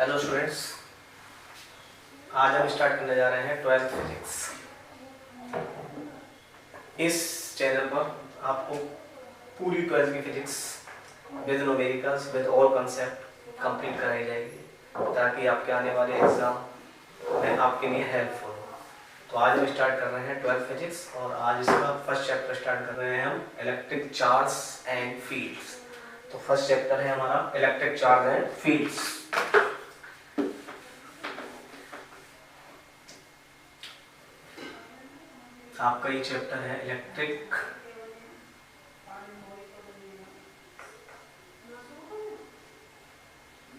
Hello students, आज हम start करने जा रहे हैं 12th फिजिक्स। इस चैनल पर आपको पूरी 12th की physics with numericals with all concept complete कराई जाएगी ताकि आपके आने वाले एग्जाम में आपके लिए हेल्पफुल हो। तो आज हम स्टार्ट कर रहे हैं 12th फिजिक्स और आज इसका फर्स्ट चैप्टर स्टार्ट कर रहे हैं हम इलेक्ट्रिक चार्ज एंड फील्ड्स। तो फर्स्ट चैप्टर है हमारा इलेक्ट्रिक चार्ज एंड फील्ड्स। आपका ये चैप्टर है इलेक्ट्रिक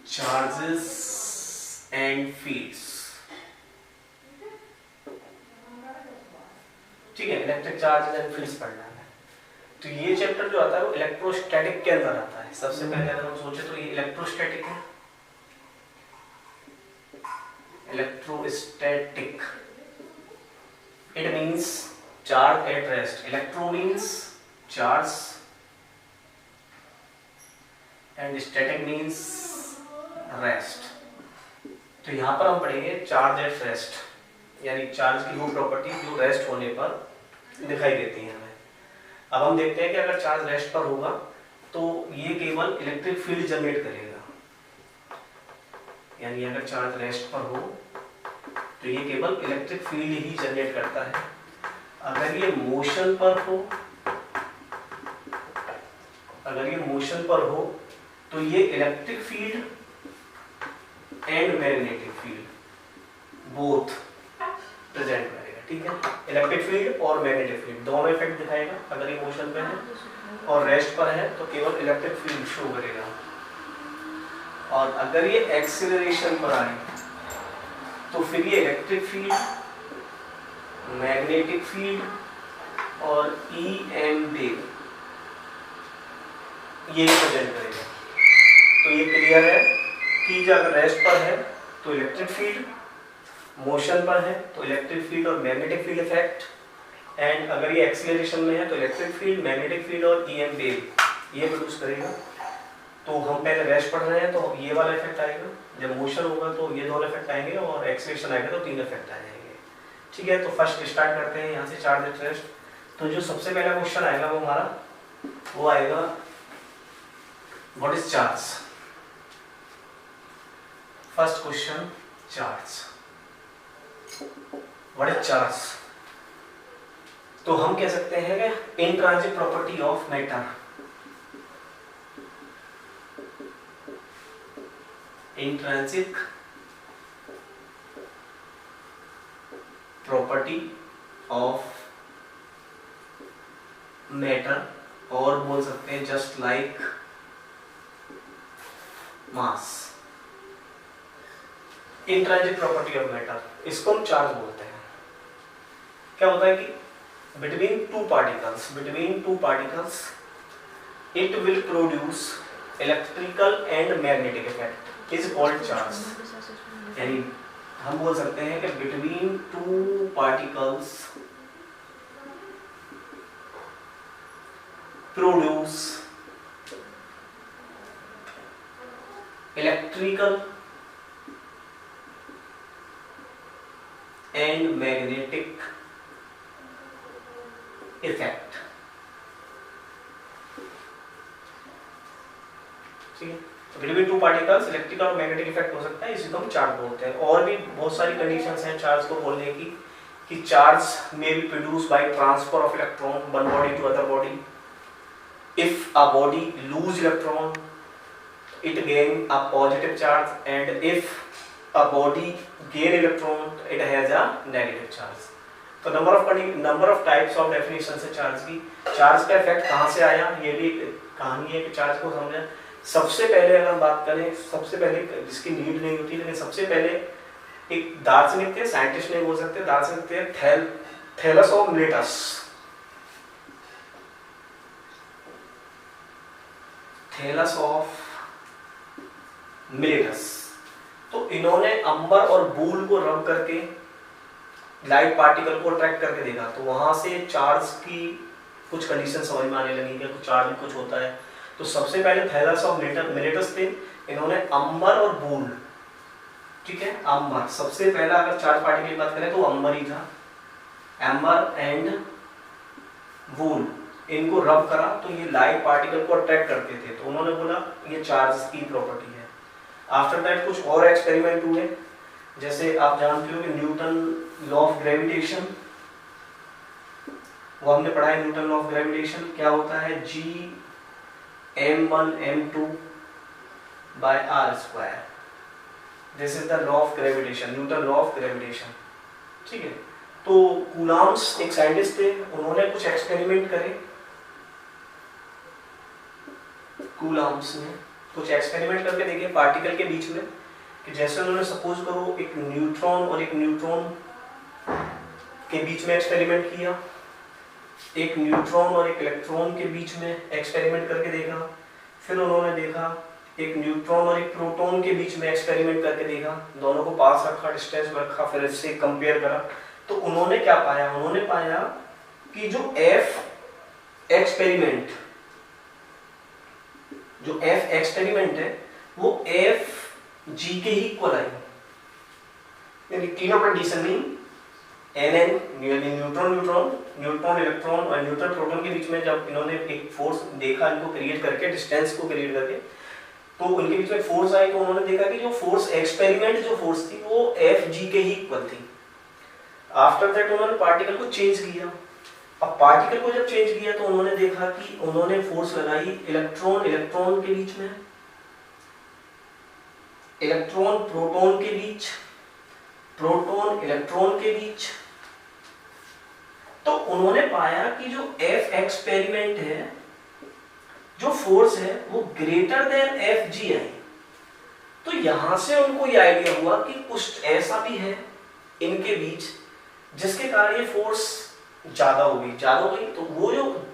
चार्जेस एंड फील्ड्स। ठीक है, इलेक्ट्रिक चार्जेस एंड फील्ड्स पढ़ना है। तो ये चैप्टर जो आता है वो इलेक्ट्रोस्टैटिक के अंदर आता है। सबसे पहले अगर हम सोचे तो ये इलेक्ट्रोस्टैटिक है। Electrostatic it means charge at rest. Electro means charge and static means rest. तो यहाँ पर हम पढ़ेंगे चार्ज एट रेस्ट, यानी चार्ज की वो प्रॉपर्टी जो रेस्ट होने पर दिखाई देती है हमें। अब हम देखते हैं कि अगर चार्ज रेस्ट पर होगा तो ये केवल इलेक्ट्रिक फील्ड जनरेट करेगा, यानी अगर चार्ज रेस्ट पर हो तो ये केवल इलेक्ट्रिक फील्ड ही जनरेट करता है। अगर ये मोशन पर हो, तो ये electric field and magnetic field both present करेगा। ठीक है, इलेक्ट्रिक फील्ड और मैग्नेटिक फील्ड दोनों इफेक्ट दिखाएगा। अगर ये मोशन पे है और रेस्ट पर है तो केवल इलेक्ट्रिक फील्ड शो करेगा, और अगर ये एक्सीलरेशन पर आए तो फिर ये इलेक्ट्रिक फील्ड, मैग्नेटिक फील्ड और EM ये प्रेजेंट करेगा। तो ये क्लियर है कि जब रेस्ट पर है तो इलेक्ट्रिक फील्ड, मोशन पर है तो इलेक्ट्रिक फील्ड और मैग्नेटिक फील्ड इफेक्ट, एंड अगर ये एक्सीलरेशन में है तो इलेक्ट्रिक फील्ड, मैग्नेटिक फील्ड और EM ये प्रोड्यूस करेगा। तो हम पहले रेस्ट पढ़ रहे हैं तो ये वाला इफेक्ट आएगा, जब मोशन होगा तो ये दोनों इफेक्ट आएंगे, और एक्सीलरेशन आएगा तो तीन इफेक्ट आ जाएंगे। ठीक है, तो फर्स्ट स्टार्ट करते हैं यहाँ से चार्ज एट रेस्ट। तो जो सबसे पहला क्वेश्चन आएगा वो हमारा वो आएगा what is charge. First question, charge, what is charge. तो हम कह सकते हैं कि intrinsic property of matter. Intrinsic property of matter, और बोल सकते हैं just like mass. Intrinsic property of matter, इसको हम चार्ज बोलते हैं। क्या होता है कि between two particles it will produce electrical and magnetic effect is called charge। यानी हम बोल सकते हैं कि between two particles produce electrical and magnetic effect। ठीक है, बिटवीन टू पार्टिकल्स इलेक्ट्रिकल और मैग्नेटिक इफेक्ट हो सकता है, इसी को हम चार्ज बोलते हैं। और भी बहुत सारी कंडीशंस हैं चार्ज को बोलने की, कि charge may be produced by transfer of electron one body to other body. If a body lose electron it gain a positive charge, and if a body gain electron it has a negative charge. तो number of types of definition है charge की। Charge का effect कहाँ से आया, ये भी कहानी है कि चार्ज को समझें। सबसे पहले अगर हम बात करें, सबसे पहले जिसकी नीड नहीं होती, लेकिन सबसे पहले एक दार्शनिक थे, साइंटिस्ट नहीं बोल सकते, दार्शनिक थे Thales of Miletus. Thales of Miletus. तो इन्होंने अंबर और बूल को रब करके लाइट पार्टिकल को अट्रैक्ट करके देखा, तो वहां से चार्ज की कुछ कंडीशन समझ में आने लगी कि चार्ज में कुछ होता है। तो सबसे पहले थैलस ऑफ मिलेटस थे, इन्होंने अंबर और बूल ठीक है, अम्बर सबसे पहला अगर चार्ज पार्टिकल की बात करें तो अम्बर ही था। एम्बर एंड वूल, इनको रब करा तो ये लाइट पार्टिकल को अट्रैक्ट करते थे, तो उन्होंने बोला ये चार्ज की प्रॉपर्टी है। आफ्टर दैट कुछ और एक्सपेरिमेंट हुए, जैसे आप जानते हो कि न्यूटन लॉ ऑफ ग्रेविटेशन, वो हमने पढ़ा है। न्यूटन लॉ ऑफ ग्रेविटेशन क्या होता है, G m1 m2 by r square, this is the law of gravitation, Newton law of gravitation. ठीक है, तो कूलम्ब्स एक साइंटिस्ट थे, उन्होंने कुछ एक्सपेरिमेंट करे। कूलम्ब्स ने कुछ एक्सपेरिमेंट करके देखे पार्टिकल के बीच में, कि जैसे उन्होंने सपोज करो एक न्यूट्रॉन और एक न्यूट्रॉन के बीच में एक्सपेरिमेंट किया, एक न्यूट्रॉन और एक इलेक्ट्रॉन के बीच में एक्सपेरिमेंट करके देखा, फिर उन्होंने देखा एक न्यूट्रॉन और एक प्रोटॉन के बीच में एक्सपेरिमेंट करके देखा, दोनों को पास रखा, डिस्टेंस में रखा, फिर इससे कंपेयर करा, तो उन्होंने क्या पाया, उन्होंने पाया कि जो F एक्सपेरिमेंट है वो F G के ही इक्वल आई, यानी तीनों कंडीशन में NN न्यूट्रॉन इलेक्ट्रॉन और न्यूट्रॉन प्रोटॉन के बीच में जब इन्होंने एक फोर्स देखा, इनको क्रिएट करके, डिस्टेंस को क्रिएट करके, तो उनके बीच में फोर्स आई, तो उन्होंने देखा कि जो फोर्स एक्सपेरिमेंट जो फोर्स थी वो Fg के ही इक्वल थी। आफ्टर दैट उन्होंने पार्टिकल को चेंज किया। अब पार्टिकल को जब चेंज किया तो उन्होंने देखा कि उन्होंने फोर्स लगाई इलेक्ट्रॉन के बीच में, इलेक्ट्रॉन प्रोटॉन के बीच, प्रोटॉन इलेक्ट्रॉन के बीच, तो उन्होंने पाया कि जो F एक्सपेरिमेंट है, जो फोर्स है वो ग्रेटर देन Fg है। तो यहां से उनको ये आइडिया हुआ कि कुछ ऐसा भी है इनके बीच जिसके कारण ये फोर्स ज्यादा हो गई, तो वो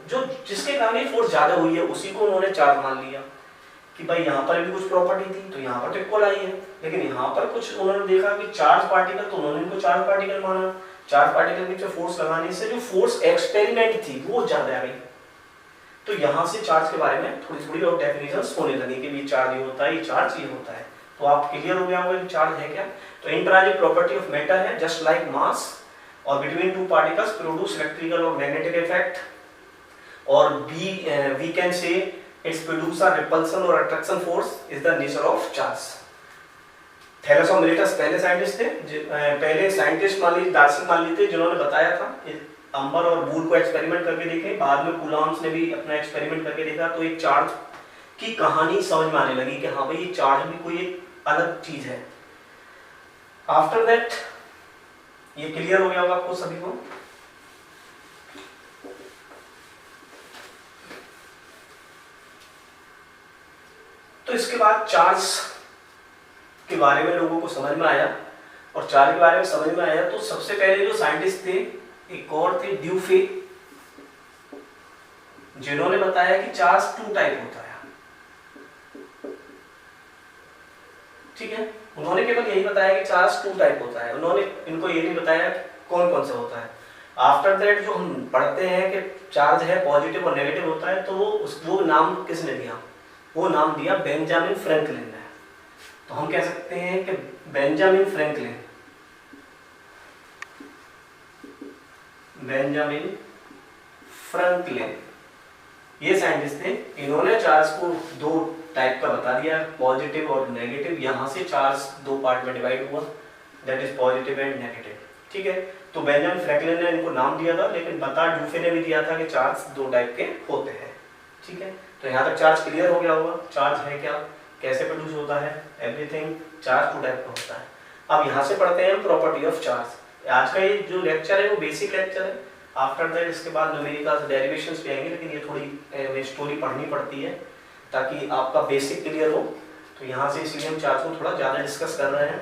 जो जिसके कारण ये फोर्स ज्यादा हुई है उसी को उन्होंने चार्ज मान लिया कि भाई यहाँ पर भी कुछ प्रॉपर्टी थी, तो यहाँ पर तो इक्वल आई है, लेकिन यहाँ पर कुछ उन्होंने देखा कि चार्ज पार्टिकल, तो उन्होंने इनको चार्ज पार्टिकल माना। चार्ज पार्टिकल के बीच फोर्स लगाने से जो फोर्स एक्सपेरिमेंट थी वो ज्यादा आ गई। तो यहाँ से चार्ज के बारे में थोड़ी और डेफिनेशंस होने लगी कि ये चार्ज ये होता है, ये चार्ज ये होता है। तो आप क्लियर हो गया होगा कि चार्ज है क्या। तो इंट्रांजिट प्रॉपर्टी ऑफ मैटर है जस्ट लाइक मास, और between two particles produce electrical और मैग्नेटिक इफेक्ट, और we can say its produce a repulsion or attraction force is the nature of charge. Thales और Miletus पहले scientist थे, पहले scientist मान लीजिए, दार्शनिक मान लीजिए, जिन्होंने बताया था अंबर और बूल को एक्सपेरिमेंट करके देखे। बाद में कूलम्ब्स ने भी अपना एक्सपेरिमेंट करके देखा, तो एक चार्ज की कहानी समझ में आने लगी कि हाँ भाई ये चार्ज भी कोई एक अलग चीज है। आफ्टर दैट ये क्लियर हो गया होगा आपको सभी को। तो इसके बाद चार्ज के बारे में लोगों को समझ में आया, और चार्ज के बारे में समझ में आया तो सबसे पहले जो साइंटिस्ट थे एक और थे ड्यूफे, जिन्होंने बताया कि चार्ज 2 टाइप होता है। ठीक है, उन्होंने केवल यही बताया कि चार्ज 2 टाइप होता है, उन्होंने इनको ये नहीं बताया कौन कौन सा होता है। आफ्टर दैट जो हम पढ़ते हैं कि चार्ज है पॉजिटिव और नेगेटिव होता है, तो वो नाम किसने दिया, वो नाम दिया बेंजामिन फ्रैंकलिन ने। तो हम कह सकते हैं कि बेंजामिन फ्रैंकलिन ये साइंटिस्ट थे, इन्होंने चार्ज को 2 टाइप का बता दिया, पॉजिटिव और नेगेटिव। यहां से चार्ज 2 पार्ट में डिवाइड हुआ, that is positive and negative. ठीक है, तो बेंजामिन फ्रैंकलिन ने इनको नाम दिया था, लेकिन बता ड्यूफे ने भी दिया था कि चार्ज 2 टाइप के होते हैं। ठीक है, तो यहाँ तक चार्ज क्लियर हो गया होगा, चार्ज है क्या, कैसे प्रोड्यूस होता है, एवरीथिंग। चार्ज 2 टाइप का होता है। अब यहाँ से पढ़ते हैं प्रॉपर्टी ऑफ चार्ज। आज का ये जो लेक्चर है वो बेसिक लेक्चर है। आफ्टर दैट इसके बाद न्यूमेरिकल्स डेरिवेशंस भी आएंगे, लेकिन ये थोड़ी स्टोरी पढ़नी पड़ती है ताकि आपका बेसिक क्लियर हो। तो यहाँ से इसलिए हम चार्ज को थोड़ा ज़्यादा डिस्कस कर रहे हैं।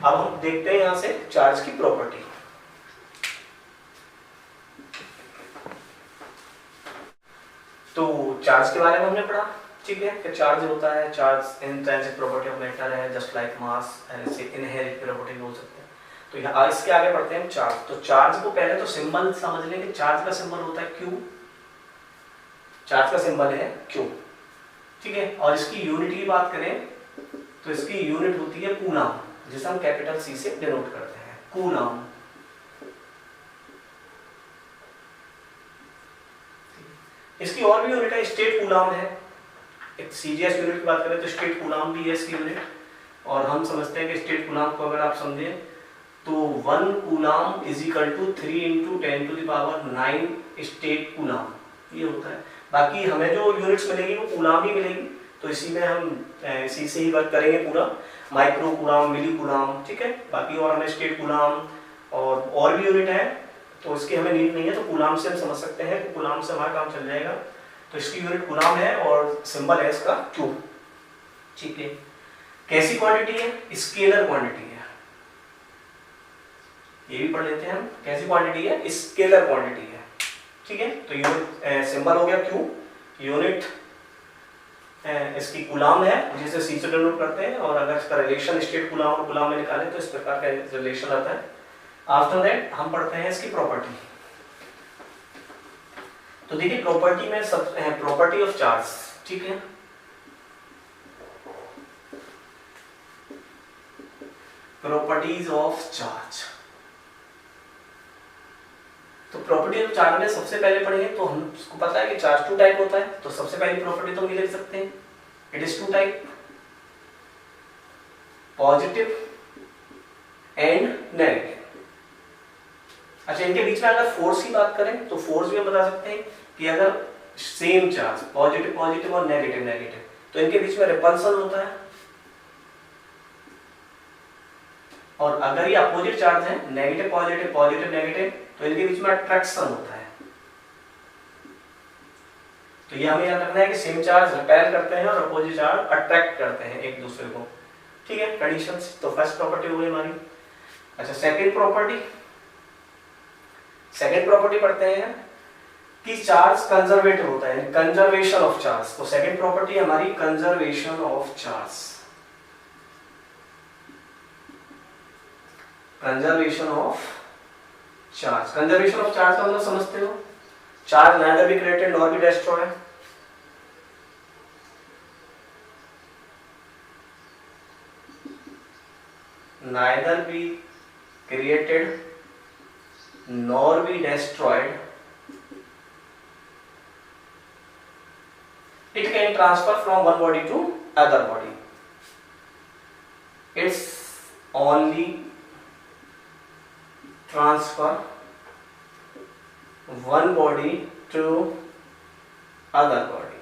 अब हम देखते हैं यहाँ से चार्ज की प्रॉपर्टी। तो चार्ज के बारे में हमने पढ़ा, ठीक है, कि चार्ज होता है, charge intrinsic property of matter है जस्ट लाइक मास, ऐसे इनहेरेंट प्रॉपर्टी बोल सकते हैं। तो यहाँ इसके आगे पढ़ते हैं चार्ज। तो चार्ज को पहले तो सिंबल समझ लेंगे। चार्ज का सिंबल होता है Q, चार्ज का सिंबल है Q। ठीक है, और इसकी यूनिट की बात करें तो इसकी यूनिट होती है कूलम। जिसे हम कैपिटल सी से डिनोट करते हैं, कूलम। इसकी और भी यूनिट है, स्टेट कूलम है। एक सीजीएस यूनिट की बात करें तो स्टेट कूलम भी है इसकी यूनिट, और हम समझते हैं कि स्टेट कूलम को अगर आप समझें तो 1 coulomb is equal to 3 × 10⁹ stat coulomb, ये होता है। बाकी हमें जो यूनिट्स मिलेगी वो कूलम ही मिलेगी, तो इसी में हम इसी से ही वर्क करेंगे पूरा, माइक्रो कूलम, मिली कूलम, ठीक है। बाकी और हमें स्टेट कूलम और भी यूनिट है, तो इसकी हमें नीड नहीं है, तो कूलम से हम समझ सकते हैं कि कूलम से हमारा काम चल जाएगा। तो इसकी यूनिट कूलम है और सिंबल है इसका Q, ठीक है। कैसी क्वांटिटी है? स्केलर क्वांटिटी है, ये भी पढ़ लेते हैं हम। कैसी क्वांटिटी है? स्केलर क्वांटिटी है, ठीक है। तो यूनिट सिंबल हो गया Q, यूनिट इसकी कूलम है जिसे C से डिनोट करते हैं, और अगर इसका रिलेशन स्टेट कूलम और कूलम में निकालें तो इस प्रकार का रिलेशन आता है। आफ्टर दैट हम पढ़ते हैं इसकी प्रॉपर्टी। तो देखिए प्रॉपर्टी में सब प्रॉपर्टी ऑफ चार्ज, ठीक है। प्रॉपर्टीज ऑफ चार्ज, तो प्रॉपर्टी ऑफ चार्ज में सबसे पहले पढ़ेंगे तो हमको पता है कि चार्ज 2 टाइप होता है, तो सबसे पहली प्रॉपर्टी तो हम लिख सकते हैं, it is 2 type, positive and negative. अच्छा, इनके बीच में अगर फोर्स की बात करें तो फोर्स भी हम बता सकते हैं कि अगर सेम चार्ज पॉजिटिव पॉजिटिव और नेगेटिव नेगेटिव, तो इनके बीच में रिपल्सन होता है, और अगर ये अपोजिट चार्ज है, नेगेटिव पॉजिटिव पॉजिटिव नेगेटिव, तो इनके बीच में अट्रैक्शन होता है। तो ये हमें याद रखना है कि सेम चार्ज रिपेल करते हैं और अपोजिट चार्ज अट्रैक्ट करते हैं एक दूसरे को, ठीक है। कंडीशंस, तो फर्स्ट प्रॉपर्टी हो गई हमारी। अच्छा, सेकंड प्रॉपर्टी पढ़ते हैं कि चार्ज कंजर्वेटिव होता है, कंजर्वेशन ऑफ चार्ज। तो सेकंड प्रॉपर्टी हमारी conservation of charge, conservation of charge. Conservation of charge का मतलब समझते हो, charge neither be created nor be destroyed, neither be created nor be destroyed, it can transfer from one body to other body, it's only transfer one body to other body।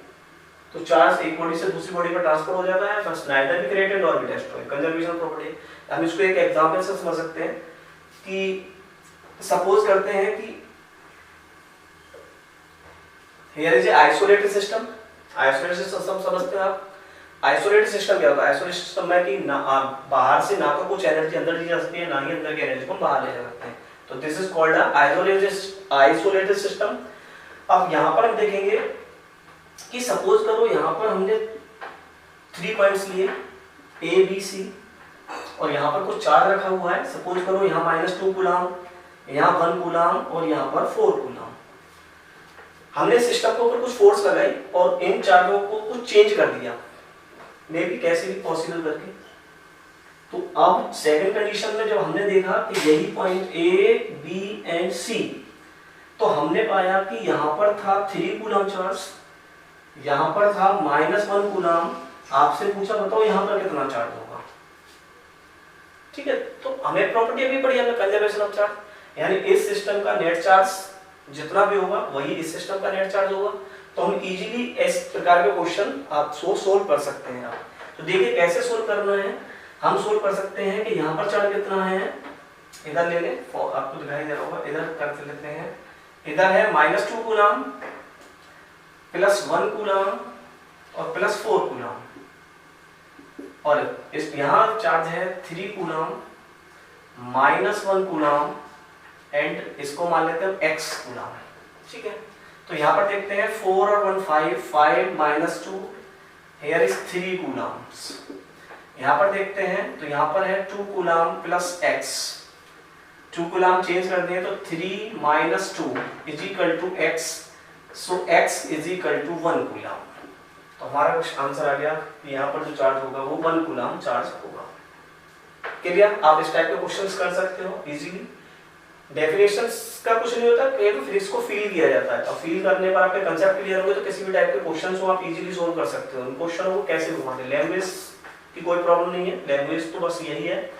तो charge एक body से दूसरी body पर transfer हो जाता है, बस neither be created nor be destroyed, conservation property. हम इसको एक एग्जांपल से समझ सकते हैं कि सपोज करते हैं कि here is a isolated system. Isolated system समझते हैं आप? आइसोलेटेड सिस्टम क्या होता है? आइसोलेटेड सिस्टम में कि बाहर से ना तो कुछ एनर्जी अंदर ली जा सकती है, ना ही अंदर की एनर्जी को बाहर ले जा सकते हैं, तो this is called isolated system. अब यहाँ पर हम देखेंगे कि सपोज करो यहाँ पर हमने 3 पॉइंट्स लिए A B C, और यहाँ पर कुछ चार्ज रखा हुआ है, सपोज करो यहाँ -2 कूलम, यहाँ 1 कूलम और यहाँ पर 4 कूलम। हमने सिस्टम के ऊपर कुछ फोर्स लगाई और इन चार्जों को कुछ चेंज कर दिया, मे बी कैसे भी पॉसिबल करके। तो अब सेकंड कंडीशन में जब हमने देखा कि यही point A B and C, तो हमने पाया कि यहाँ पर था 3 कूलम चार्ज, यहाँ पर था -1 कूलम। आपसे पूछा बताओ यहाँ पर कितना चार्ज होगा, ठीक है। तो हमें प्रॉपर्टी अभी पढ़ी हमने, कंजर्वेशन ऑफ चार्ज, यानी इस सिस्टम का नेट चार्ज जितना भी होगा वही इस सिस्टम का नेट चार्ज होगा। तो हम इजीली इस प्रकार के क्वेश्चन आप सोल्व कर सकते हैं। आप तो देखिए कैसे सोल्व करना है। हम सोल्व कर सकते हैं कि यहाँ पर चार्ज कितना है, इधर ले लें, आपको दिखाई दे रहा होगा, इधर कर लेते हैं। इधर है -2 कूलम +1 कूलम और +4 कूलम, और इस यहाँ चार्ज है 3 कूलम -1 कूलम एंड इसको मान लेते हैं x कूलम, ठीक है। तो यहाँ पर देखते हैं 4 और 1 5, 5 -2, here is 3 कूलम्स। यहाँ पर देखते हैं तो यहाँ पर है 2 कूलम +x, 2 कूलम चेंज कर दें तो 3 - 2 = x, so x = 1 कूलम। तो हमारा कुछ आंसर आ गया कि यहाँ पर जो चार्ज होगा वो 1 कूलम चार्ज होगा। क्लियर? आप इस टाइप के क्वेश्चंस कर सकते हो इजीली। डेफिनेशंस का कुछ नहीं होता, फिर इसको फील किया जाता है, और फील करने पर आपके कंसेप्ट क्लियर हो गए तो किसी भी टाइप के क्वेश्चंस को आप इजीली सोल्व कर सकते हो। इन क्वेश्चनों को कैसे घुमाते, लैंग्वेज की कोई प्रॉब्लम नहीं है, लैंग्वेज तो बस यही है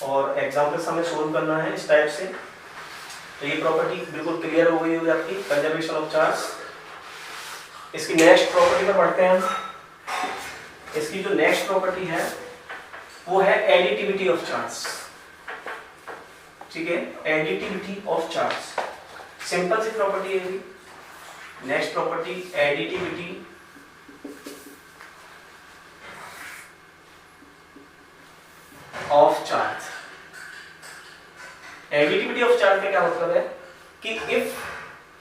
और एग्जाम्पल्स हमें सोल्व करना है इस टाइप से। तो ये प्रॉपर्टी बिल्कुल क्लियर हो गई होगी आपकी, कंजर्वेशन ऑफ चार्ज। इसकी नेक्स्ट प्रॉपर्टी पर बढ़ते हैं हम। इसकी जो नेक्स्ट प्रॉपर्टी है वो है एडिटिविटी ऑफ चार्ज। ठीक है, एडिटिविटी ऑफ चार्ज सिंपल सी प्रॉपर्टी है। Next property additivity of charge. Additivity of charge का क्या मतलब है कि if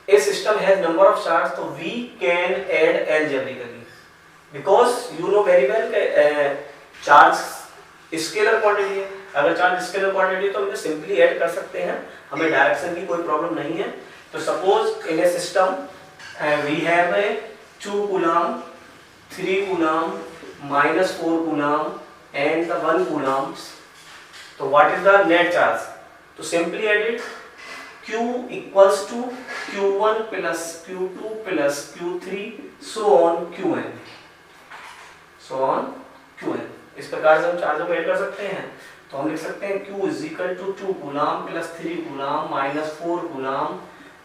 a system has number of charge तो we can add algebraically, because you know very well charge scalar quantity है। अगर चार्ज स्केलर क्वांटिटी है तो हम सिंपली ऐड कर सकते हैं, हमें डायरेक्शन की कोई प्रॉब्लम नहीं है। तो suppose in a system we have a 2 coulomb, 3 coulomb, -4 coulomb and 1 coulomb. तो what is the net charge? तो simply add it Q equals to Q1 plus Q2 plus Q3 so on Qn, so on Qn। इस प्रकार से हम चार्जों को add कर सकते हैं। तो हम लिख सकते हैं Q is equal to 2 coulomb plus 3 coulomb -4 coulomb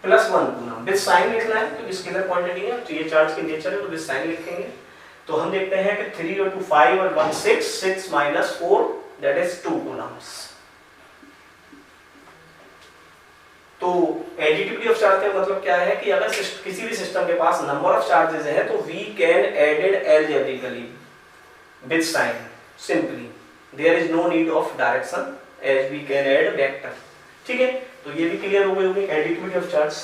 plus 1 coulomb. With sign लिखना है क्योंकि स्केलर क्वांटिटी है, तो ये चार्ज की नेचर है, तो विद साइन लिखेंगे। तो हम देखते हैं कि 3 और 2 5 और 1 6, 6 - 4 that is 2 कूलम्स। तो एडिटिविटी ऑफ चार्ज का मतलब क्या है कि अगर किसी भी सिस्टम के पास नंबर ऑफ चार्जेस है तो we can added algebraically with sign simply, there is no need of direction as we can add vector. ठीक है, तो ये भी क्लियर हो गई होगी एडिटिविटी ऑफ चार्ज।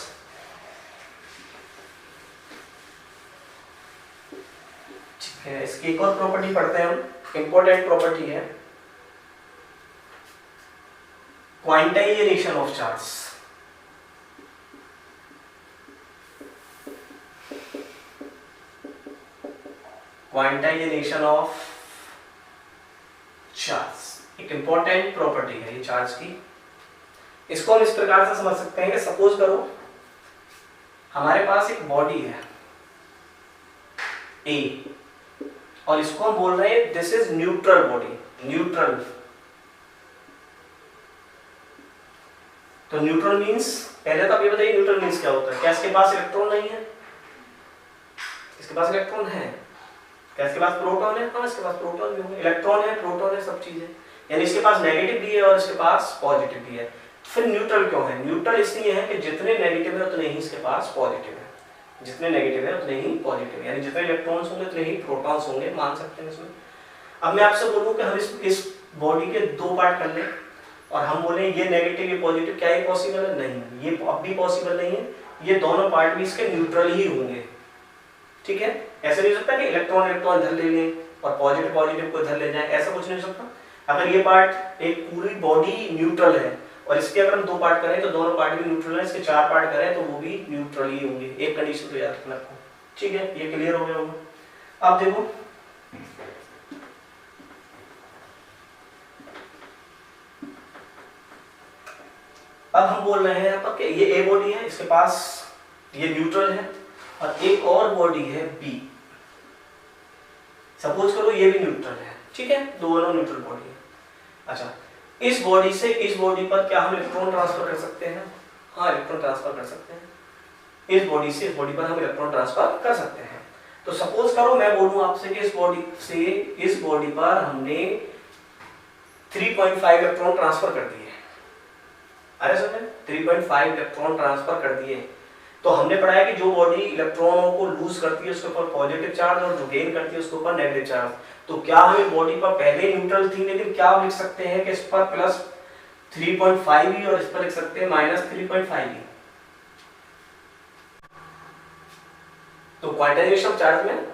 ठीक है, इसकी एक और प्रॉपर्टी पढ़ते हैं हम, इंपॉर्टेंट प्रॉपर्टी है quantization of charge. Quantization of charge एक इंपॉर्टेंट प्रॉपर्टी है ये चार्ज की। इसको हम इस प्रकार से समझ सकते हैं कि सपोज करो हमारे पास एक बॉडी है A और इसको हम बोल रहे हैं this is neutral body, neutral. तो न्यूट्रल मींस, पहले तो आप ये बताइए न्यूट्रल मींस क्या होता है? क्या इसके पास इलेक्ट्रॉन नहीं है? इसके पास इलेक्ट्रॉन है। क्या इसके पास प्रोटॉन है? हाँ, इसके पास प्रोटॉन भी होंगे, इलेक्ट्रॉन है, प्रोटॉन है, सब चीजें। यानी इसके पास नेगेटिव भी है और इसके पास पॉजिटिव भी है। फिर न्यूट्रल क्यों है? न्यूट्रल इसलिए है कि जितने नेगेटिव है उतने ही इसके पास पॉजिटिव है, जितने नेगेटिव है उतने ही पॉजिटिव है, यानी जितने इलेक्ट्रॉन्स होंगे उतने ही प्रोटॉन्स होंगे, मान सकते हैं इसमें। अब मैं आपसे बोलूं कि हम इस बॉडी के 2 पार्ट कर लें और हम बोले ये नेगेटिव ये पॉजिटिव, क्या ये पॉसिबल है? नहीं, ये अब भी पॉसिबल नहीं है। ये दोनों पार्ट भी इसके न्यूट्रल ही होंगे। ठीक है, ऐसा नहीं हो सकता कि इलेक्ट्रॉन इधर ले लें और पॉजिटिव को इधर ले जाएं, ऐसा कुछ नहीं हो सकता। अगर ये पार्ट, एक पूरी बॉडी न्यूट्रल है और इसके अगर हम 2 पार्ट करें तो दोनों पार्ट भी न्यूट्रल है, इसके 4 पार्ट करें तो वो भी न्यूट्रल ही होंगे। एक कंडीशन तो याद रखना आपको। ठीक है, ये क्लियर हो गया होगा। अब देखो अब हम बोल रहे हैं यहाँ पर कि ये ए बॉडी है, इसके पास ये न्यूट्रल है और एक और बॉडी है बी। सपोज करो ये भी न्यूट्रल है। ठीक है, दोनों न्यूट्रल बॉडी है। अच्छा, इस बॉडी से इस बॉडी पर क्या हम इलेक्ट्रॉन ट्रांसफर कर सकते हैं? हाँ, इलेक्ट्रॉन ट्रांसफर कर सकते हैं। इस बॉडी से इस बॉडी पर हम इलेक्ट्रॉन ट्रांसफर कर सकते हैं। तो सपोज करो मैं बोलूं आपसे कि इस बॉडी से इस बॉडी पर हमने 3.5 इलेक्ट्रॉन ट्रांसफर कर दिए। अरे समझे, 3.5 इलेक्ट्रॉन ट्रांसफर कर दिए। तो हमने पढ़ा है कि जो बॉडी इलेक्ट्रॉनों को लूज करती है उसके ऊपर पॉजिटिव चार्ज और जो गेन करती है उसके ऊपर नेगेटिव चार्ज। तो क्या हमें बॉडी पर पहले न्यूट्रल थी, लेकिन क्या हम लिख सकते हैं कि इस पर प्लस 3.5 ही और इस पर लिख सकते हैं -3.5 ही। तो क्वांटाइजेशन चार्ज में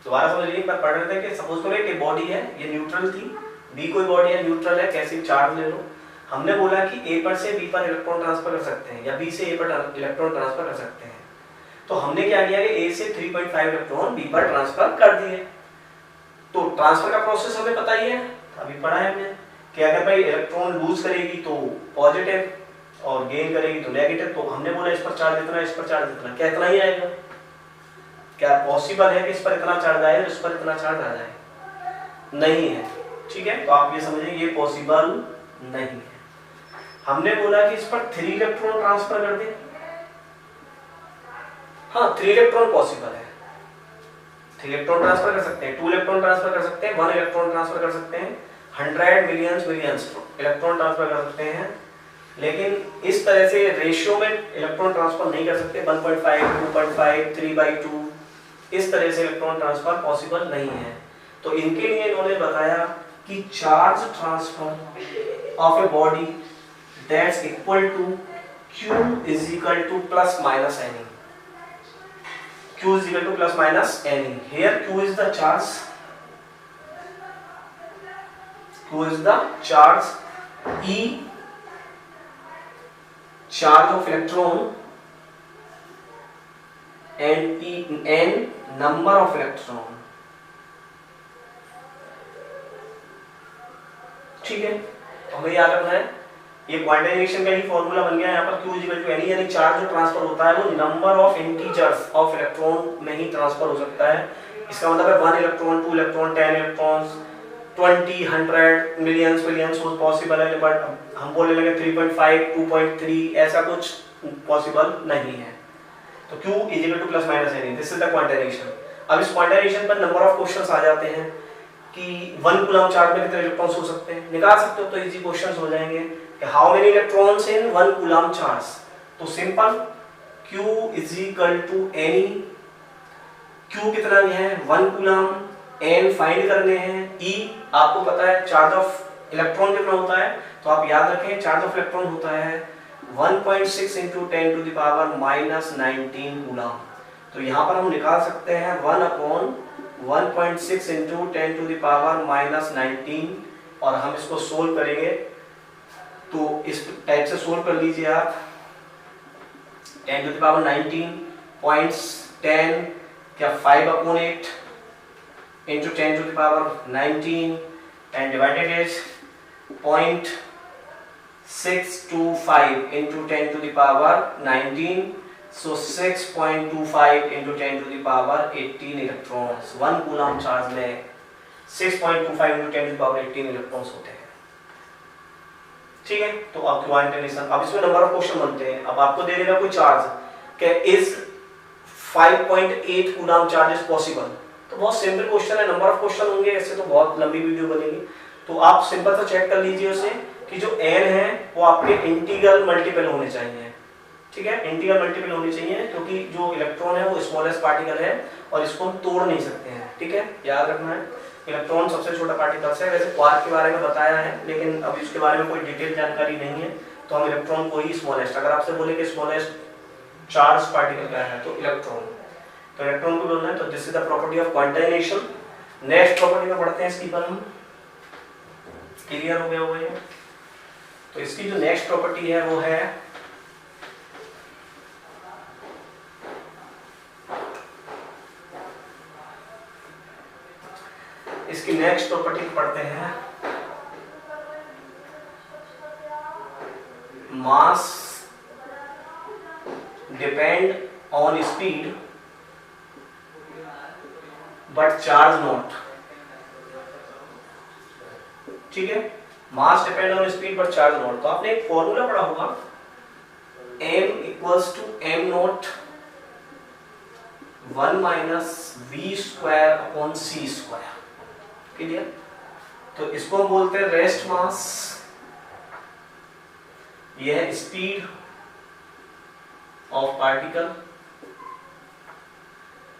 दोबारा समझिए, एक बार पढ़ रहे थे कि सपोज करो कि बॉडी है, ये न्यूट्रल थी, बी कोई बॉडी है न्यूट्रल है, कैसी चार्ज ले लो। हमने बोला कि ए पर से बी पर इलेक्ट्रॉन ट्रांसफर कर सकते हैं या बी से ए पर इलेक्ट्रॉन ट्रांसफर कर सकते हैं। तो हमने क्या किया कि ए से 3.5 इलेक्ट्रॉन बी पर ट्रांसफर कर दिए। तो ट्रांसफर का प्रोसेस हमें पता ही है, अभी पढ़ा है हमने कि अगर भाई इलेक्ट्रॉन लूज करेगी तो पॉजिटिव और गेन करेगी तो नेगेटिव, तो हमने बोला इस पर चार्ज इतना, इस पर चार्ज इतना, क्या इतना ही आएगा? क्या पॉसिबल है कि इस पर इतना चार्ज आए और इस पर इतना चार्ज आ जाए? नहीं है। ठीक है, तो आप ये समझिए ये पॉसिबल नहीं है। हमने बोला कि इस पर 3 इलेक्ट्रॉन ट्रांसफर कर दें, हाँ 3 इलेक्ट्रॉन पॉसिबल है, 3 इलेक्ट्रॉन ट्रांसफर कर सकते हैं, 2 इलेक्ट्रॉन ट्रांसफर कर सकते हैं, 1 इलेक्ट्रॉन ट्रांसफर कर सकते हैं, 100 मिलियंस इलेक्ट्रॉन ट्रांसफर कर सकते हैं, लेकिन इस तरह से रेशियो में इलेक्ट्रॉन ट्रांसफर नहीं कर सकते। 1.5, 2.5, 3/2 इस तरह से इलेक्ट्रॉन ट्रांसफर पॉसिबल नहीं है। तो इनके लिए इन्होंने बताया कि charge transfer of a body that's equal to Q is equal to plus minus n e, Q is equal to plus minus N. Here Q is the charge. Q is the charge. E charge of electron and E N number of electron. ठीक है, हमें याद रखना है ये quantization का ही formula बन गया। यहाँ पर Q इक्वल टू N, यानी चार्ज जो ट्रांसफर होता है वो number of integers of electron में ही ट्रांसफर हो सकता है। इसका मतलब है 1 इलेक्ट्रॉन, 2 इलेक्ट्रॉन, 10 इलेक्ट्रॉन्स, 20, 100 मिलियंस वो पॉसिबल है, बट हम बोलने लगे 3.5, 2.3 ऐसा कुछ पॉसिबल नहीं है। तो Q equal to plus minus any, this is the quantization. अब इस क्वांटाइजेशन पर नंबर ऑफ क्वेश्चंस आ जाते हैं कि 1 कूलम चार्ज में कितने इलेक्ट्रॉन्स हो सकते हैं, निकाल सकते हो तो इजी क्वेश्चंस हो जाएंगे। How many electrons in 1 coulomb charge, तो simple Q is equal to n e, Q कितना है 1 कूलम, N फाइंड करने हैं, E आपको पता है चार्ज ऑफ इलेक्ट्रॉन कितना होता है, तो आप याद रखें चार्ज ऑफ इलेक्ट्रॉन होता है 1.6 into 10 to the power minus 19 coulomb. तो यहाँ पर हम निकाल सकते हैं 1/1.6 into 10 to the power minus 19, और हम इसको सोल्व करेंगे तो इस टाइप से सोल्व कर लीजिए आप। 10 to the power 19 पॉइंट्स 10 क्या 5/8 into 10 to the power 19 and divided is 0.625 into 10 to the power 19, so 6.25 into 10 to the power 18 electrons। 1 coulomb charge में 6.25 into 10 to the power 18 electrons होते हैं। ठीक है, तो अब क्वांटाइजेशन, अब इसमें नंबर ऑफ क्वेश्चन बनते हैं। अब आपको दे देगा कोई चार्ज कि is 5.8 coulomb charge is possible, तो बहुत सिंपल क्वेश्चन है, नंबर ऑफ क्वेश्चन होंगे, ऐसे तो बहुत लंबी वीडियो बनेगी। तो आप सिंपल सा चेक कर लीजिए उसे कि जो n है वो आपके इंटीग्रल मल्टीपल होने चाहिए। ठीक है, इंटीग्रल मल्टीपल होने चाहिए, क्योंकि जो इलेक्ट्रॉन है वो स्मॉलेस्ट पार्टिकल है और इसको हम तोड़ नहीं सकते हैं। ठीक है, याद रखना है इलेक्ट्रॉन सबसे छोटा पार्टिकल है। वैसे क्वार्क के बारे में बताया है, लेकिन अभी उसके बारे में कोई डिटेल जानकारी नहीं है, तो हम इलेक्ट्रॉन को ही स्मॉलेस्ट, अगर आपसे बोले कि स्मॉलेस्ट चार्ज पार्टिकल क्या है तो इलेक्ट्रॉन, तो इलेक्ट्रॉन को बोलना है। तो this is the property of quantization. Next property में पढ़ते हैं इसकी पर हम, क्लियर हो गया हुआ है। तो इसकी जो नेक्स्ट प्रॉपर्टी है वो है इसकी नेक्स्ट प्रॉपर्टी पढ़ते हैं mass depend on speed but charge not. ठीक है, mass depend on speed but charge not. तो आपने एक फॉर्मूला पढ़ा होगा m equals to m not 1 minus v square upon c square. Clear, तो इसको हम बोलते हैं रेस्ट मास, यह है स्पीड ऑफ पार्टिकल,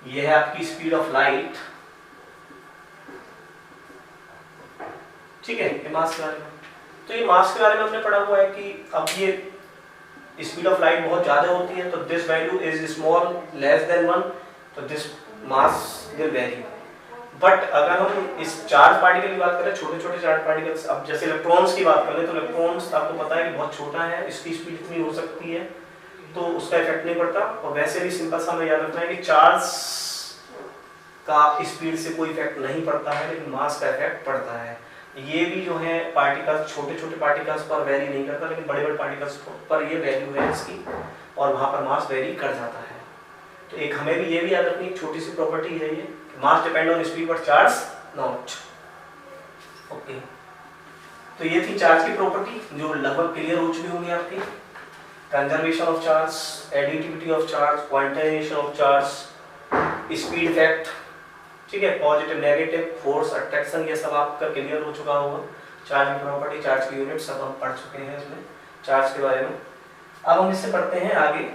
यह है आपकी स्पीड ऑफ लाइट। ठीक है, ये मास के बारे में, तो ये मास के बारे में हमने पढ़ा हुआ है कि अब ये स्पीड ऑफ लाइट बहुत ज्यादा होती है, तो this value is small less than 1, तो this mass will very. But अगर हम इस चार्ज पार्टिकल की बात करें, छोटे छोटे चार्ज पार्टिकल्स, अब जैसे इलेक्ट्रॉन्स की बात करें तो इलेक्ट्रॉन्स आपको पता है कि बहुत छोटा है, इसकी स्पीड इतनी हो सकती है तो उसका इफेक्ट नहीं पड़ता। और वैसे भी सिंपल सा हमें याद रखना है कि चार्ज का स्पीड से कोई इफेक्ट नहीं पड़ता है, लेकिन मास का इफेक्ट पड़ता है। ये भी जो है पार्टिकल्स, छोटे छोटे पार्टिकल्स पर वेरी नहीं करता, लेकिन बड़े बड़े पार्टिकल्स पर ये वैल्यू है इसकी, और वहाँ पर मास वेरी कर जाता है। तो एक हमें भी ये भी याद रखनी, एक छोटी सी प्रॉपर्टी है ये, mass depend on speed but charge not. Okay, तो ये थी चार्ज की प्रॉपर्टी जो लगभग क्लियर हो चुकी होंगी आपकी। Conservation of charge, additivity of charge, quantization of charge, speed effect, ठीक है, पॉजिटिव नेगेटिव, फोर्स, अट्रैक्शन, ये सब आपका क्लियर हो चुका होगा। चार्ज की प्रॉपर्टी, चार्ज की यूनिट सब हम पढ़ चुके हैं इसमें चार्ज के बारे में। अब हम इससे पढ़ते हैं आगे।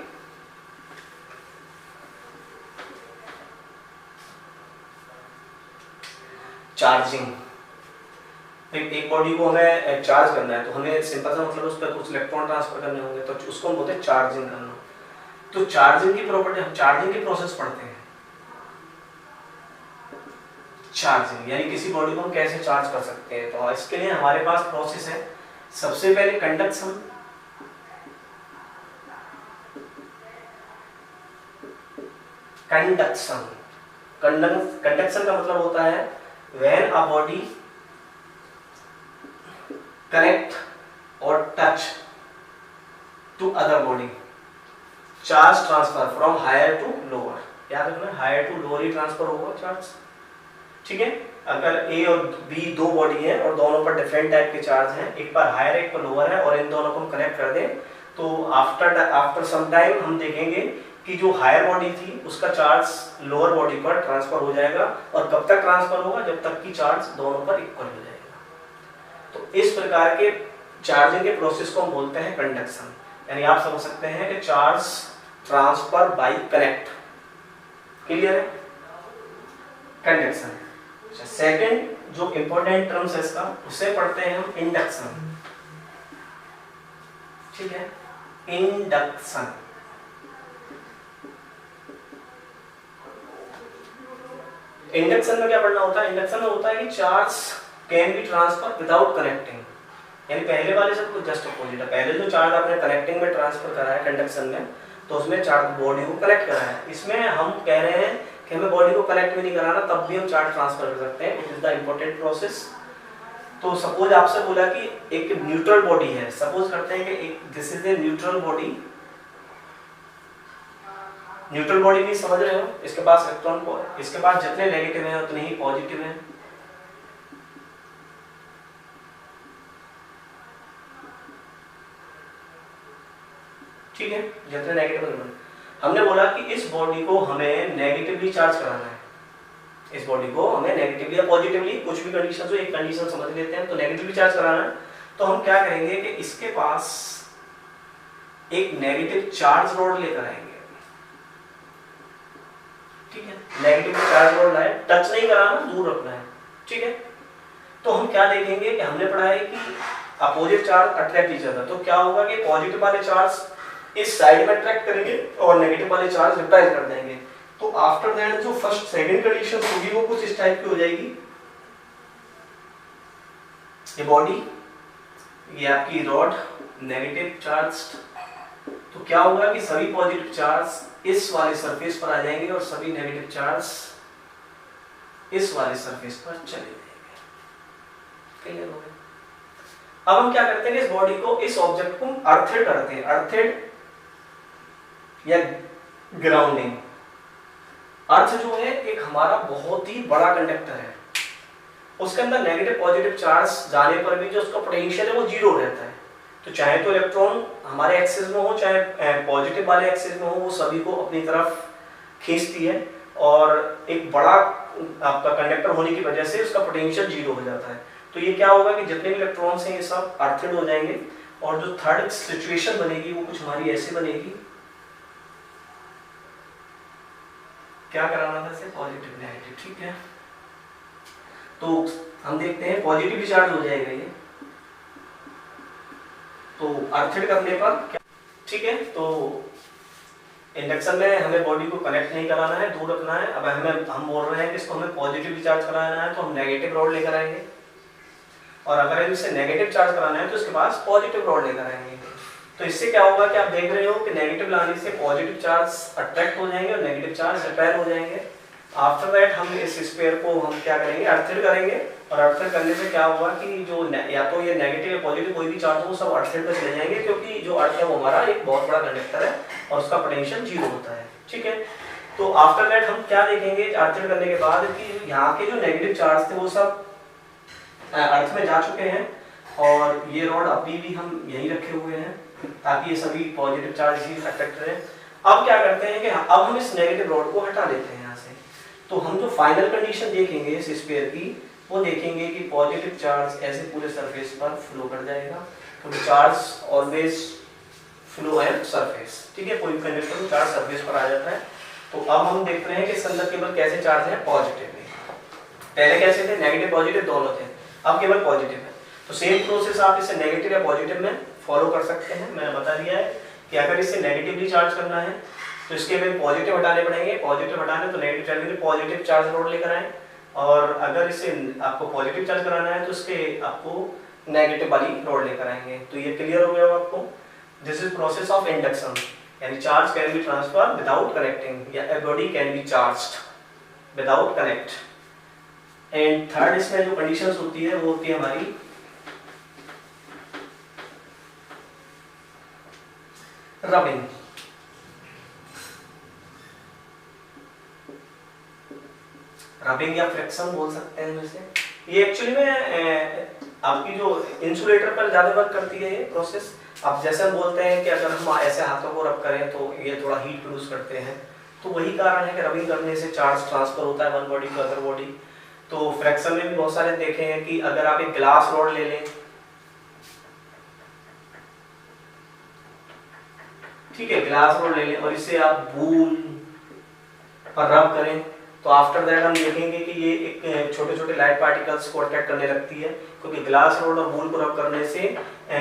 चार्जिंग। एक बॉडी को हमें चार्ज करना है तो हमें सिंपल सा मतलब उस पर कुछ इलेक्ट्रॉन ट्रांसफर करने होंगे, तो उसको हम बोलते हैं चार्जिंग करना। तो चार्जिंग की प्रॉपर्टी, हम चार्जिंग की प्रोसेस पढ़ते हैं। चार्जिंग यानी किसी बॉडी को हम कैसे चार्ज कर सकते हैं, तो इसके लिए हमारे पास प्रोसेस है। सबसे पहले कंडक्शन, कंडक्शन कंडक्शन का मतलब होता है व्हेन अ बॉडी कनेक्ट और touch to other body, charge transfer from higher to lower. याद रखना, हायर टू लोअर ही ट्रांसफर होगा चार्ज, ठीक है। अगर ए और बी दो बॉडी है और दोनों पर डिफरेंट टाइप के चार्ज हैं, एक पर हायर एक पर लोअर है, और इन दोनों को हम कनेक्ट कर दें तो आफ्टर सम टाइम हम देखेंगे कि जो हायर बॉडी थी उसका चार्ज लोअर बॉडी पर ट्रांसफर हो जाएगा। और कब तक ट्रांसफर होगा, जब तक कि चार्ज दोनों पर इक्वल हो जाएगा। तो इस प्रकार के चार्जिंग के प्रोसेस को हम बोलते हैं कंडक्शन। यानी आप समझ सकते हैं कि charge transfer by connect, clear है, कंडक्शन। सेकंड जो इंपॉर्टेंट टर्म्स है इसका, उसे पढ़ते हैं हम इंडक्शन, ठीक है, इंडक्शन। इंडक्शन में क्या पढ़ना होता है, इंडक्शन में होता है कि charge can be transfer without connecting. यानी पहले वाले से कुछ जस्ट अपोजिट है। पहले जो चार्ज आपने कनेक्टिंग में ट्रांसफर करा है कंडक्शन में, तो उसमें चार्ज बॉडी को कनेक्ट करा है। इसमें हम कह रहे हैं कि हमें बॉडी को कनेक्ट भी नहीं कराना, तब भी हम चार्ज ट्रांसफर कर सकते हैं। It is the important process. तो सपोज आपसे बोला कि एक न्यूट्रल बॉडी है, सपोज करते हैं कि एक this is a neutral body. Neutral body भी समझ रहे हो, इसके पास इलेक्ट्रॉन को, इसके पास जितने नेगेटिव हैं उतने ही पॉजिटिव हैं, ठीक है, जितने नेगेटिव। हमने बोला कि इस बॉडी को हमें नेगेटिवली चार्ज कराना है, इस बॉडी को हमें नेगेटिवली या पॉजिटिवली, कुछ भी कंडीशन हो, एक कंडीशन समझ लेते हैं, तो नेगेटिवली चार्ज कराना है। तो हम क्या करेंगे कि इसके पास एक नेगेटिव चार्ज रॉड लेकर आएंगे, ठीक है, नेगेटिव चार्ज रॉड लाए, टच नहीं कराना, दूर रखना है, ठीक है। तो हम क्या देखेंगे कि हमने पढ़ा है कि opposite charge attract each other. तो क्या होगा कि पॉजिटिव वाले चार्ज इस साइड में अट्रैक्ट करेंगे और नेगेटिव वाले चार्ज रिपेल कर देंगे। तो आफ्टर दैट जो फर्स्ट सेकंड कंडीशन होगी वो कुछ इस टाइप की हो जाएगी। ये बॉडी, ये आपकी रॉड नेगेटिव चार्ज, तो क्या होगा कि सभी पॉजिटिव चार्ज इस वाले सरफेस पर आ जाएंगे और सभी नेगेटिव चार्ज इस वाले सरफेस पर चले जाएंगे। क्लियर हो गया। अब हम क्या करते हैं, इस बॉडी को, इस ऑब्जेक्ट को अर्थेड करते हैं, अर्थेड या ग्राउंडिंग। अर्थ जो है एक हमारा बहुत ही बड़ा कंडक्टर है, उसके अंदर नेगेटिव पॉजिटिव चार्ज जाने पर भी जो उसका पोटेंशियल है वो जीरो रहता है। तो चाहे तो इलेक्ट्रॉन हमारे एक्सिस में हो, चाहे पॉजिटिव वाले एक्सिस में हो, वो सभी को अपनी तरफ खींचती है, और एक बड़ा आपका कंडक्टर होने की वजह से उसका पोटेंशियल जीरो हो जाता है। तो ये क्या होगा कि जितने भी इलेक्ट्रॉन्स हैं ये सब अर्थेड हो जाएंगे, और जो थर्ड सिचुएशन बनेगी वो कुछ हमारी ऐसी बनेगी, क्या कराना था इसे, पॉजिटिव नेगेटिव, ठीक है। तो हम देखते हैं पॉजिटिव चार्ज हो जाएगा ये, तो अर्थेड करने पर, ठीक है। तो इंडक्शन में हमें बॉडी को कनेक्ट नहीं कराना है, दूर रखना है। अब हम बोल रहे हैं कि इसको हमें पॉजिटिव चार्ज कराना है, तो हम नेगेटिव रॉड लेकर आएंगे, और अगर इसे नेगेटिव चार्ज कराना है तो इसके पास पॉजिटिव रॉड लेकर आएंगे। तो इससे क्या होगा कि आप देख रहे हो कि नेगेटिव लाने से पॉजिटिव चार्ज अट्रैक्ट हो जाएंगे और नेगेटिव चार्ज रिपेल हो जाएंगे, आफ्टर दैट हम इस स्पेयर को हम क्या करेंगे, अर्थेड करेंगे, और अर्थेड करने से क्या होगा कि जो या तो ये नेगेटिव या पॉजिटिव कोई भी चार्ज हो वो सब अर्थेड पे चले जाएंगे, क्योंकि जो अर्थ है वो हमारा एक बहुत बड़ा कंडक्टर है और उसका पोटेंशियल 0 होता है। ठीक है, तो आफ्टर दैट हम क्या देखेंगे अर्थेड करने के बाद कि यहाँ के जो नेगेटिव चार्ज थे वो सब अर्थ में जा चुके हैं, और ये रॉड अभी भी हम यही रखे हुए हैं ताकि ये सभी पॉजिटिव चार्ज ही अफेक्ट रहे। अब क्या करते हैं कि अब हम इस नेगेटिव रॉड को हटा देते हैं यहाँ से, तो हम जो फाइनल कंडीशन देखेंगे इस स्फीयर की वो देखेंगे कि पॉजिटिव चार्ज ऐसे पूरे सरफेस पर फ्लो कर जाएगा, क्योंकि charge always flow at surface. ठीक है, कोई भी कंडक्टर में चार्ज सरफेस पर आ जाता है। तो अब हम देख रहे हैं कि इसके अंदर केवल कैसे चार्ज है, पॉजिटिव में। पहले कैसे थे, नेगेटिव पॉजिटिव दोनों थे, अब केवल पॉजिटिव है। तो सेम प्रोसेस आप इसे नेगेटिव या पॉजिटिव में फॉलो कर सकते हैं। मैंने बता दिया है कि अगर इसे नेगेटिवली चार्ज करना है तो इसके लिए पॉजिटिव हटाने पड़ेंगे, पॉजिटिव हटाने तो नेगेटिव चार्ज के लिए पॉजिटिव चार्ज रोड लेकर आए, और अगर इसे आपको पॉजिटिव चार्ज कराना है तो इसके आपको नेगेटिव वाली रोड लेकर आएंगे। तो ये क्लियर हो गया आपको। This is process of induction, यानी charge can be transfer without connecting, या a body can be charged without connect. And third इसमें जो कंडीशंस होती है वो होती है हमारी रबिंग। रबिंग या फ्रिक्शन बोल सकते हैं वैसे। ये एक्चुअली में आपकी जो इंसुलेटर पर ज्यादा वर्क करती है ये प्रोसेस। अब जैसे हम बोलते हैं कि अगर हम ऐसे हाथों को रब करें तो ये थोड़ा हीट प्रोड्यूस करते हैं, तो वही कारण है कि रबिंग करने से चार्ज ट्रांसफर होता है one body to other body. तो फ्रैक्शन में भी बहुत सारे देखे हैं कि अगर आप एक ग्लास रॉड ले लें, ठीक है, ग्लास रॉड ले लें और इसे आप वूल पर रब करें, तो आफ्टर दैट हम देखेंगे कि ये एक छोटे छोटे लाइट पार्टिकल्स को अट्रैक्ट करने लगती है, क्योंकि ग्लास रॉड और वूल को रब करने से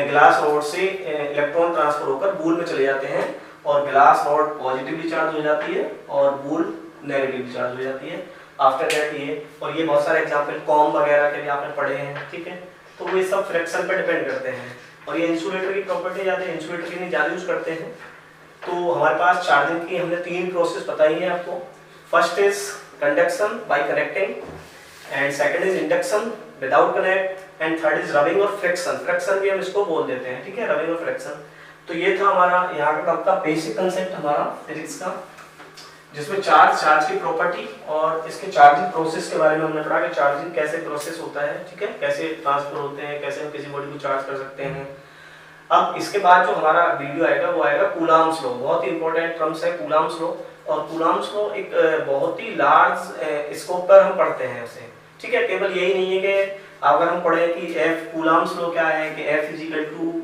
ग्लास रॉड से इलेक्ट्रॉन ट्रांसफर होकर वूल में चले जाते हैं, और ग्लास रॉड पॉजिटिवली चार्ज हो जाती है और वूल नेगेटिवली चार्ज हो जाती है। आफ्टर दैट ये, और ये बहुत सारे एग्जांपल कॉम वगैरह के भी आपने पढ़े हैं। ठीक है, तो वो सब फ्रैक्शन पर डिपेंड करते हैं, और ये इंसुलेटर की प्रॉपर्टी ज़्यादा इंसुलेटर की नहीं ज़्यादा यूज करते हैं। तो हमारे पास चार्जिंग की हमने 3 प्रोसेस बताई है आपको। First is conduction bye connecting, and second is induction without connect, and third is rubbing और फ्रिक्शन। फ्रिक्शन भी हम इसको बोल देते हैं, ठीक है, रबिंग और फ्रिक्शन। तो ये था हमारा यहाँ का आपका बेसिक कंसेप्ट हमारा फिजिक्स का, जिसमें चार्ज की प्रॉपर्टी और इसके चार्जिंग प्रोसेस के बारे में हमने पढ़ा कि चार्जिंग कैसे प्रोसेस होता है, ठीक है, कैसे ट्रांसफर होते हैं, कैसे हम किसी बॉडी को चार्ज कर सकते हैं। अब इसके बाद जो हमारा वीडियो आएगा वो आएगा कूलाम्स लॉ। बहुत ही इंपॉर्टेंट टर्म्स है कूलाम्स लॉ, और कूलाम्स लॉ एक बहुत ही लार्ज स्कोप पर हम पढ़ते हैं उसे। ठीक है, केवल यही नहीं है कि अगर हम पढ़े कि एफ कूलाम्स लॉ क्या है कि F =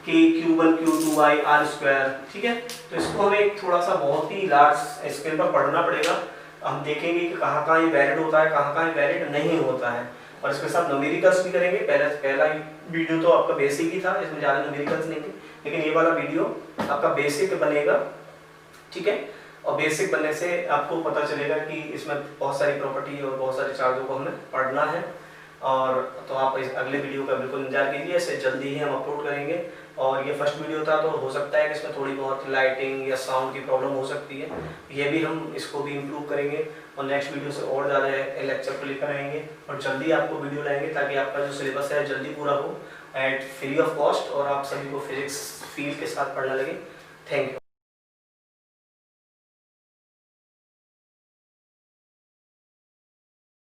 K Q1 Q2 by R²। ठीक है, तो इसको हमें एक थोड़ा सा बहुत ही लार्ज स्केल पर पढ़ना पड़ेगा। हम देखेंगे कि कहाँ ये वैलिड होता है, कहाँ ये वैलिड नहीं होता है, और इसके साथ न्यूमेरिकल्स भी करेंगे। पहला वीडियो तो आपका बेसिक ही था, इसमें ज़्यादा न्यूमेरिकल्स नहीं थे, लेकिन ये वाला वीडियो आपका बेसिक बनेगा। ठीक है, और बेसिक बनने से आपको पता चलेगा कि इसमें बहुत सारी प्रॉपर्टी और बहुत सारे चार्जों को हमें पढ़ना है। और तो आप इस अगले वीडियो का बिल्कुल इंतजार कीजिए, इसे जल्दी ही हम अपलोड करेंगे। और ये फर्स्ट वीडियो था, तो हो सकता है कि इसमें थोड़ी बहुत लाइटिंग या साउंड की प्रॉब्लम हो सकती है, ये भी हम इसको भी इम्प्रूव करेंगे, और नेक्स्ट वीडियो से और ज़्यादा लेक्चर को लेकर आएंगे और जल्दी आपको वीडियो लाएंगे, ताकि आपका जो सिलेबस है जल्दी पूरा हो एट फ्री ऑफ कॉस्ट, और आप सभी को फिजिक्स फील के साथ पढ़ने लगे। Thank you.